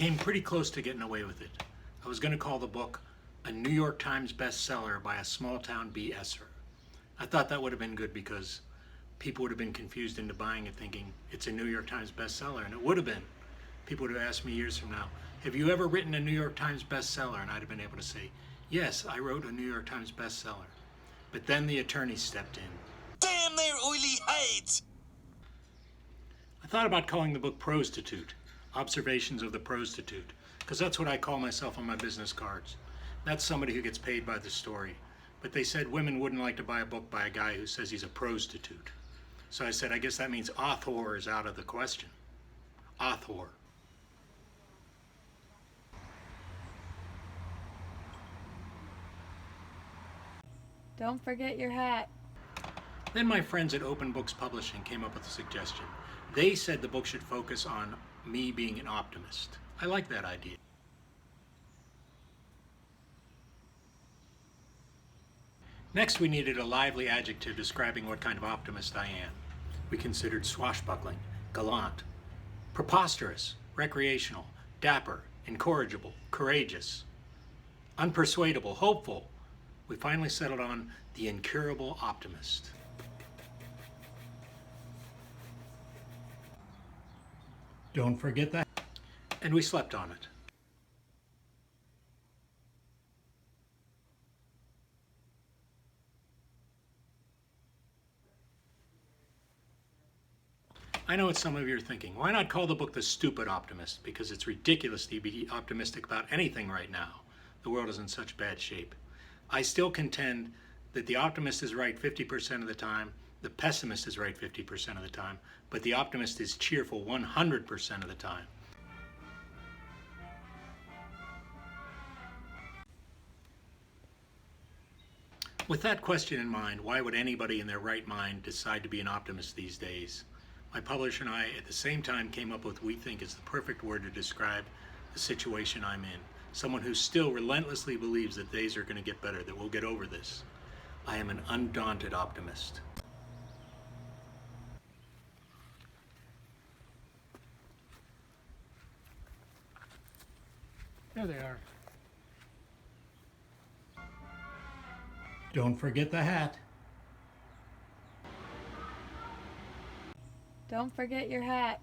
came pretty close to getting away with it. I was going to call the book a New York Times bestseller by a small-town BSer. I thought that would have been good because people would have been confused into buying it thinking it's a New York Times bestseller, and it would have been. People would have asked me years from now, have you ever written a New York Times bestseller? And I'd have been able to say, yes, I wrote a New York Times bestseller. But then the attorney stepped in. Damn their oily hides! I thought about calling the book Prostitute, Observations of the Prostitute, because that's what I call myself on my business cards. That's somebody who gets paid by the story. But they said women wouldn't like to buy a book by a guy who says he's a prostitute. So I said, I guess that means author is out of the question. Author. Don't forget your hat. Then my friends at Open Books Publishing came up with a suggestion. They said the book should focus on me being an optimist. I like that idea. Next, we needed a lively adjective describing what kind of optimist I am. We considered swashbuckling, gallant, preposterous, recreational, dapper, incorrigible, courageous, unpersuadable, hopeful. We finally settled on the incurable optimist. Don't forget that. And we slept on it. I know what some of you are thinking. Why not call the book The Stupid Optimist? Because it's ridiculous to be optimistic about anything right now. The world is in such bad shape. I still contend that the optimist is right 50% of the time, the pessimist is right 50% of the time, but the optimist is cheerful 100% of the time. With that question in mind, why would anybody in their right mind decide to be an optimist these days? My publisher and I at the same time came up with what we think is the perfect word to describe the situation I'm in. Someone who still relentlessly believes that days are going to get better, that we'll get over this. I am an undaunted optimist. There they are. Don't forget the hat. Don't forget your hat.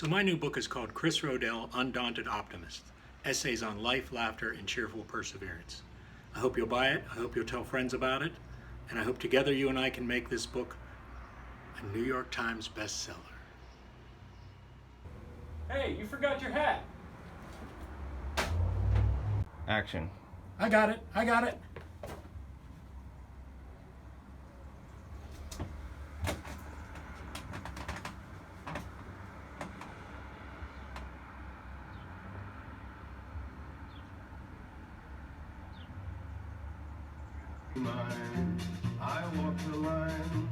So my new book is called Chris Rodell, Undaunted Optimist, Essays on Life, Laughter, and Cheerful Perseverance. I hope you'll buy it, I hope you'll tell friends about it, and I hope together you and I can make this book a New York Times bestseller. Hey, you forgot your hat. Action. I got it, I got it. I walk the line.